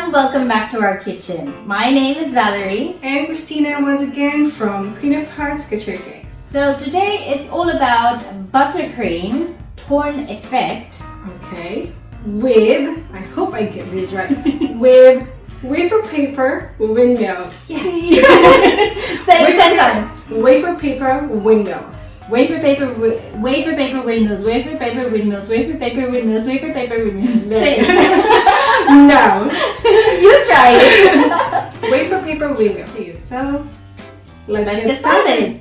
everyone, welcome back to our kitchen. My name is Valerie. And Christina once again from Queen of Hearts Couture Cakes. So today is all about buttercream torn effect. Okay. With, I hope I get this right, with wafer paper windmill. Yes! Say it 10 times. Wafer paper windmills. Wafer paper windmills, wafer paper windmills, wafer paper windmills, wafer paper windmills. Say it. No. You try it. Wafer paper windmills. So, let's get started.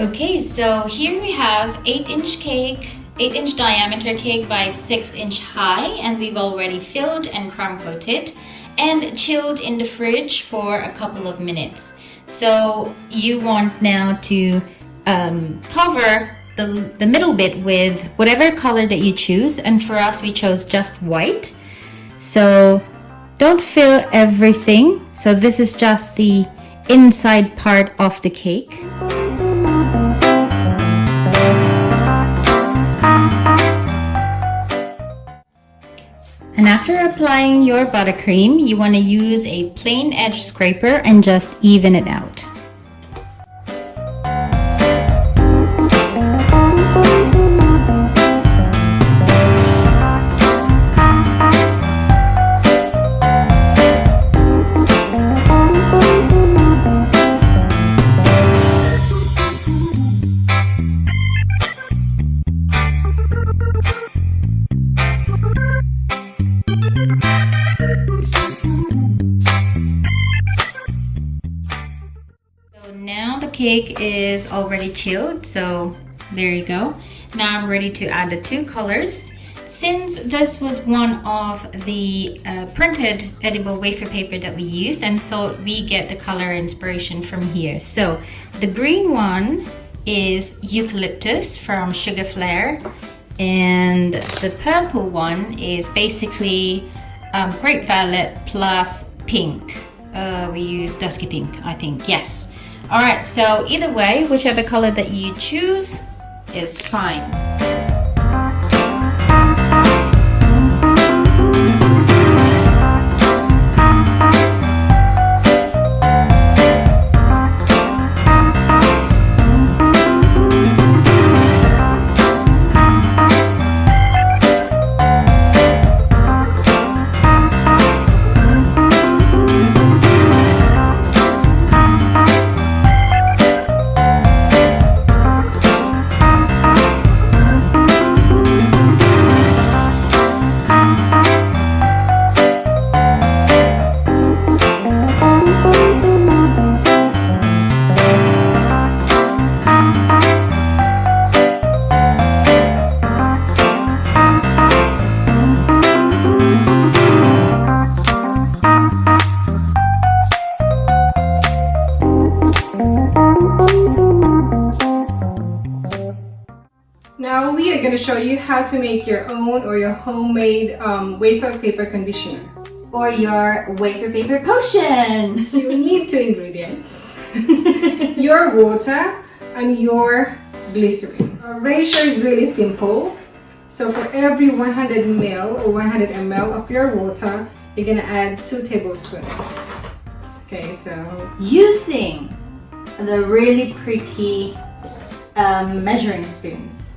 Okay, so here we have 8-inch cake, 8-inch diameter cake by 6-inch high, and we've already filled and crumb coated and chilled in the fridge for a couple of minutes. So you want now to cover the middle bit with whatever color that you choose, and for us we chose just white. So don't fill everything, so this is just the inside part of the cake. And after applying your buttercream, you want to use a plain edge scraper and just even it out. Now the cake is already chilled, so there you go. Now I'm ready to add the two colors. Since this was one of the printed edible wafer paper that we used, and thought we get the color inspiration from here. So the green one is eucalyptus from Sugar Flare, and the purple one is basically grape violet plus pink. We use dusky pink, I think, yes. Alright, so either way, whichever color that you choose is fine. Now we are going to show you how to make your own or your homemade wafer paper conditioner. Or your wafer paper potion. So you need 2 ingredients. Your water and your glycerin. Our ratio is really simple. So for every 100 ml or 100 ml of your water, you're going to add 2 tablespoons. Okay, so Using the really pretty measuring spoons.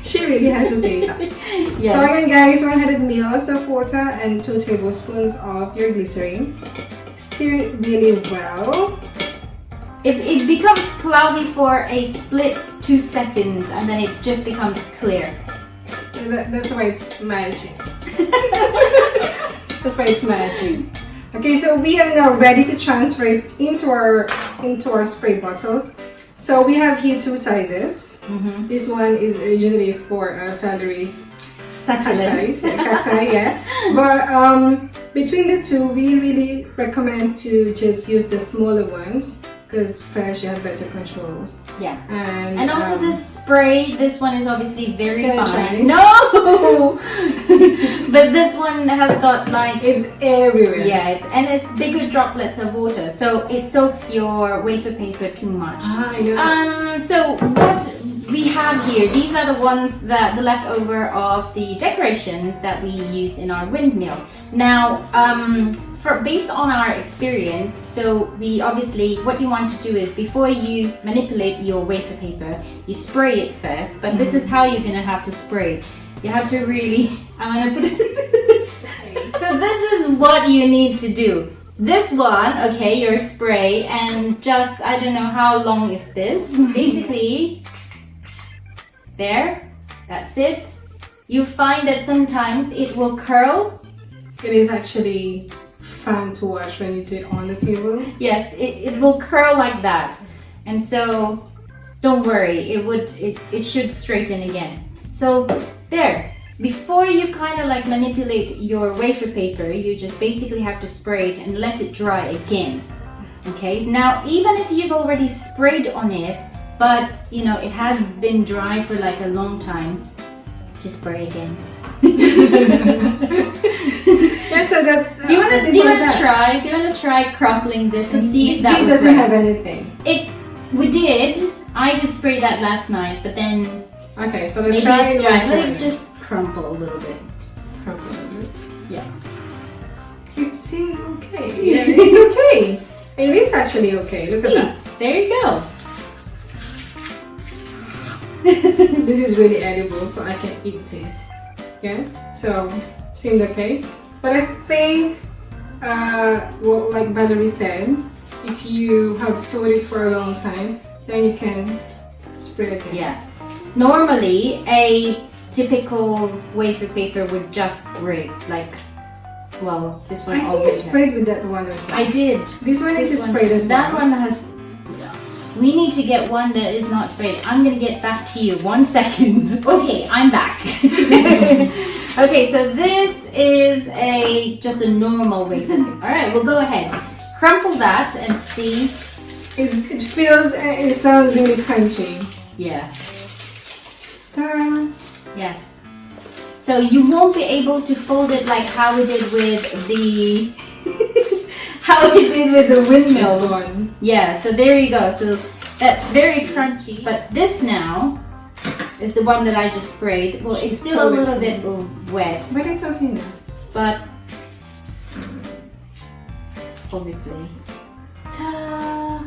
she really has to say that. Yes. So again guys, 100 ml of water and 2 tablespoons of your glycerin. Stir it really well. It becomes cloudy for a split 2 seconds, and then it just becomes clear. That's why it's magic. That's why it's magic. Okay, so we are now ready to transfer it into our spray bottles. So we have here 2 sizes. This one is originally for Valerie's Succulents. cacti, yeah. But between the two, we really recommend to just use the smaller ones, because first you have better controls. Yeah. And Also the spray, this one is obviously very Can I try? fine. No! But this one has got like... It's everywhere. Yeah, it's bigger droplets of water, so it soaks your wafer paper too much. I know. So what we have here, these are the ones that the leftover of the decoration that we used in our windmill. Now, based on our experience, so we obviously, what you want to do is before you manipulate your wafer paper, you spray it first, but this is how you're gonna have to spray it. You have to really, I'm gonna put it in this. So this is what you need to do. This one, okay, your spray, and just, I don't know how long is this. Basically, there, that's it. You find that sometimes it will curl. It is actually fun to watch when you do it on the table. Yes, it will curl like that. And so, don't worry, it should straighten again. So, there. Before you kind of like manipulate your wafer paper, you just basically have to spray it and let it dry again. Okay, now even if you've already sprayed on it, but you know, it has been dry for like a long time, just spray again. Yeah, so that's. Do you want to try crumpling this and see if that This would doesn't work? have anything. We did. I just sprayed that last night, but then Okay, so let's maybe try it's it. dry. Let it just crumple a little bit. Yeah. It seems okay. Yeah, it's okay. It is actually okay. Look at that. There you go. This is really edible, so I can eat this. Yeah. So seemed okay, but I think, well, like Valerie said, if you have stored it for a long time, then you can spray it. Yeah. Normally, a typical wafer paper would just break. Like, well, this one I think you always. sprayed with that one as well. I did. This one is This sprayed as well. That one has. We need to get one that is not sprayed. I'm gonna get back to you. 1 second. Okay, I'm back. Okay, so this is just a normal wafer paper. All right, we'll go ahead. Crumple that and see. It feels. It sounds really crunchy. Yeah. Ta-da. Yes. So you won't be able to fold it like how we did with the This windmills. one. Yeah, so there you go. So that's very crunchy. But this now is the one that I just sprayed. Well, it's still a little bit wet, But it's okay now. but obviously. Ta!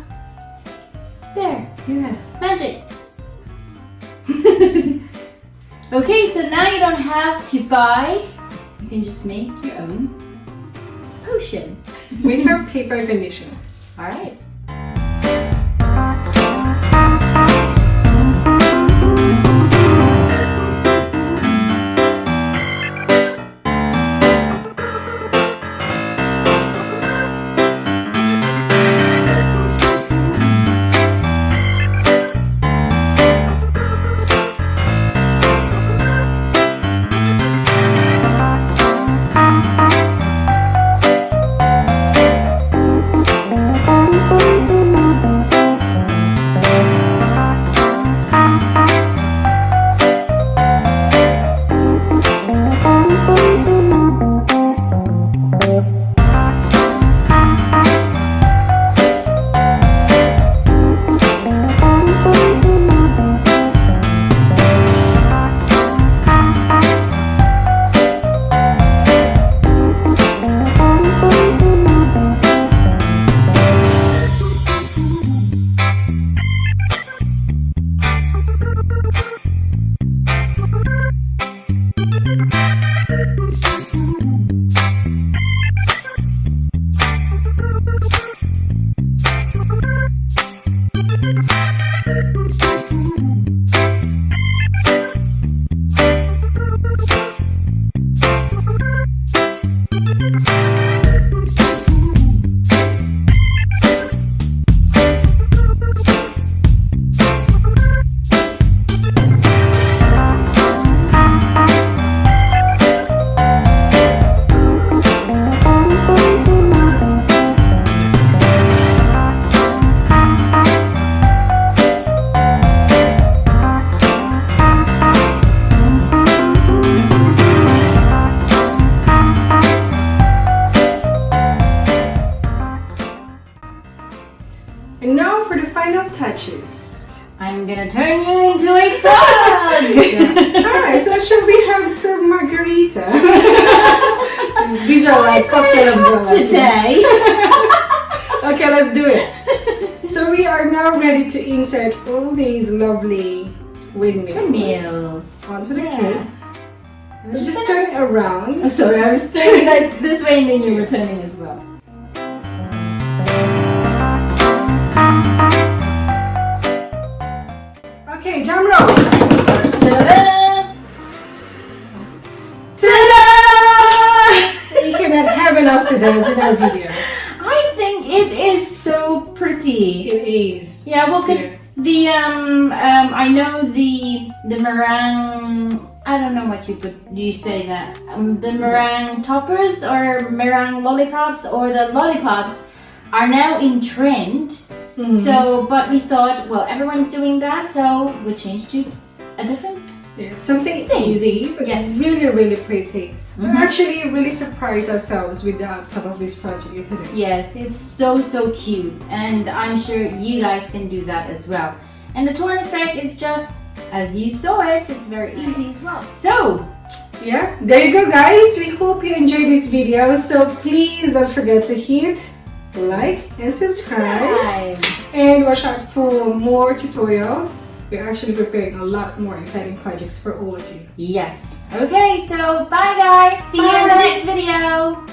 There, you have magic. Okay, so now you don't have to buy. You can just make your own potion. Wafer paper conditioner. All right. I'm gonna turn you into a frog! Alright, so shall we have some margarita? These are like cocktail umbrellas today. Okay, let's do it. So we are now ready to insert all these lovely windmills onto the cake. We're just turn it around. Oh, sorry, I was turning like this way and then you were turning as well. Okay, drum roll. Ta-da! You cannot have enough to dance in our video. I think it is so pretty. It is. Yeah, well, because the I know the meringue. I don't know what you say that the meringue toppers or meringue lollipops or the lollipops are now in trend. So, but we thought, well, everyone's doing that, so we changed to a different something easy, but really, really pretty. We actually really surprised ourselves with the outcome of this project, isn't it? Yes, it's so cute, and I'm sure you guys can do that as well. And the torn effect is just as you saw it. It's very easy as well. So yeah, there you go, guys. We hope you enjoyed this video. So please don't forget to hit like and subscribe. And watch out for more tutorials. We're actually preparing a lot more exciting projects for all of you. Yes. Okay, so bye guys. See you in the next video.